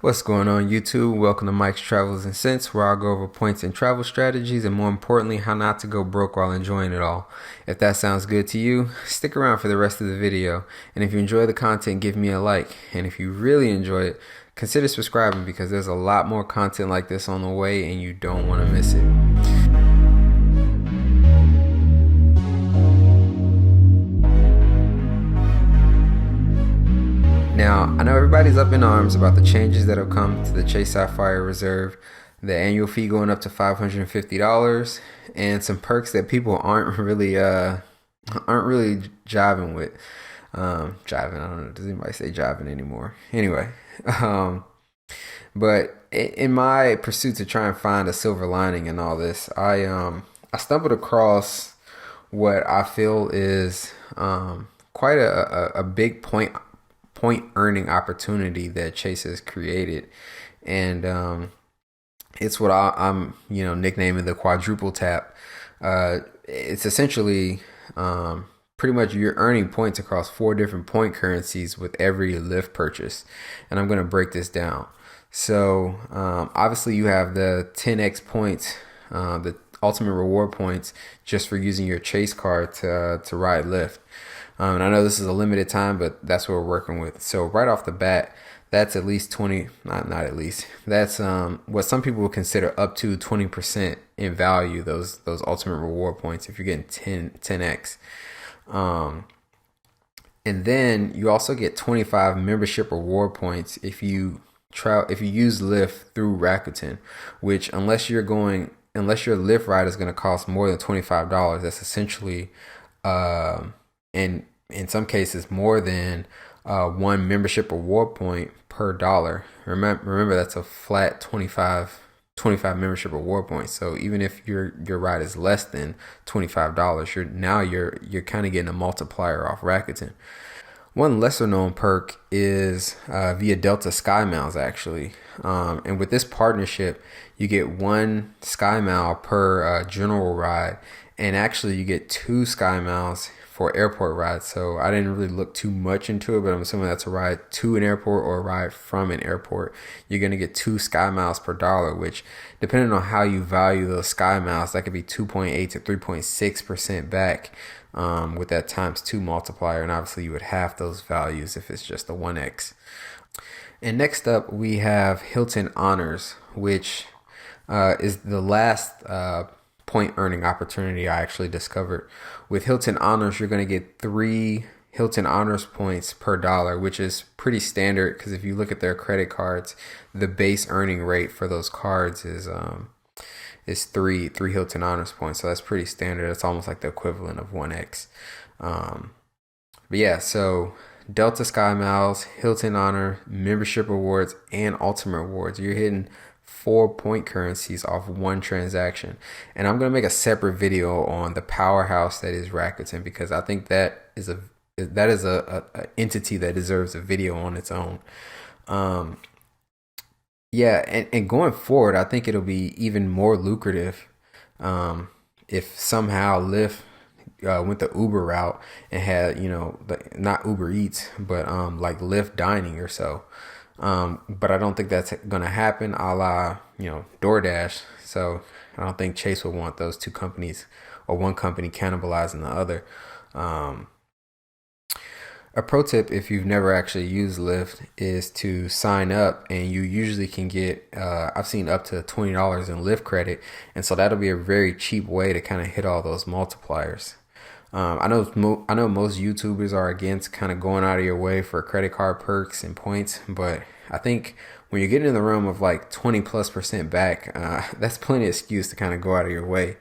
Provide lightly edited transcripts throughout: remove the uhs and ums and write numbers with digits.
What's going on, YouTube? Welcome to Mike's Travels and Cents, where I'll go over points and travel strategies, and more importantly, how not to go broke while enjoying it all. If that sounds good to you, stick around for the rest of the video. And if you enjoy the content, give me a like. And if you really enjoy it, consider subscribing because there's a lot more content like this on the way and you don't want to miss it. Now, I know everybody's up in arms about the changes that have come to the Chase Sapphire Reserve, the annual fee going up to $550, and some perks that people aren't really jiving with. Jiving, I don't know, does anybody say jiving anymore? Anyway, but in my pursuit to try and find a silver lining in all this, I stumbled across what I feel is quite a big point earning opportunity that Chase has created, and it's what I'm nicknaming the quadruple tap. It's essentially pretty much you're earning points across 4 different point currencies with every Lyft purchase, and I'm going to break this down. So obviously you have the 10x points, the ultimate reward points, just for using your Chase card to ride Lyft. And I know this is a limited time, but that's what we're working with. So right off the bat, that's at least 20, not at least, that's what some people would consider up to 20% in value, those ultimate reward points if you're getting 10x. And then you also get 25 membership reward points if you use Lyft through Rakuten, which unless your Lyft ride is going to cost more than $25, that's essentially and in some cases more than 1 membership reward point per dollar. Remember that's a flat 25 membership reward points. So even if your ride is less than $25, you're kind of getting a multiplier off Rakuten. One lesser known perk is via Delta Sky Miles, actually. And with this partnership, you get 1 Sky Mile per general ride, and actually you get 2 Sky Miles for airport rides. So I didn't really look too much into it, but I'm assuming that's a ride to an airport or a ride from an airport. You're going to get 2 Sky Miles per dollar, which depending on how you value those Sky Miles, that could be 2.8 to 3.6% back with that times 2 multiplier. And obviously you would have those values if it's just a 1x. And next up we have Hilton Honors, which is the last point earning opportunity I actually discovered. With Hilton Honors, you're going to get 3 Hilton Honors points per dollar, which is pretty standard because if you look at their credit cards, the base earning rate for those cards is 3 Hilton Honors points. So that's pretty standard. It's almost like the equivalent of 1x. But yeah, so Delta Sky Miles, Hilton Honor, membership rewards, and ultimate rewards. You're hitting 4 point currencies off 1 transaction. And I'm going to make a separate video on the powerhouse that is Rakuten, because I think that is a entity that deserves a video on its own. And going forward, I think it'll be even more lucrative if somehow Lyft went the Uber route and had, not Uber Eats, but like Lyft dining or so. But I don't think that's going to happen a la, DoorDash. So I don't think Chase would want those 2 companies or one company cannibalizing the other. A pro tip, if you've never actually used Lyft, is to sign up, and you usually can get, I've seen up to $20 in Lyft credit. And so that'll be a very cheap way to kind of hit all those multipliers. I know most YouTubers are against kind of going out of your way for credit card perks and points, but I think when you're getting in the realm of like 20+% back, that's plenty of excuse to kind of go out of your way.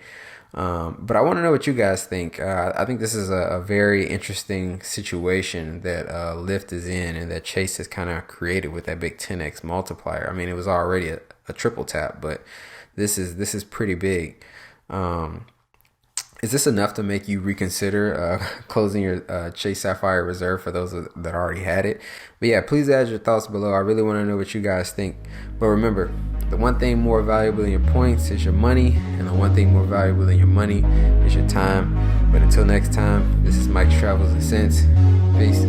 But I want to know what you guys think. I think this is a very interesting situation that Lyft is in, and that Chase has kind of created with that big 10x multiplier. I mean, it was already a triple tap, but this is pretty big. Is this enough to make you reconsider closing your Chase Sapphire Reserve for those that already had it? But yeah, please add your thoughts below. I really want to know what you guys think. But remember, the one thing more valuable than your points is your money, and the one thing more valuable than your money is your time. But until next time, this is Mike's Travels and Cents. Peace.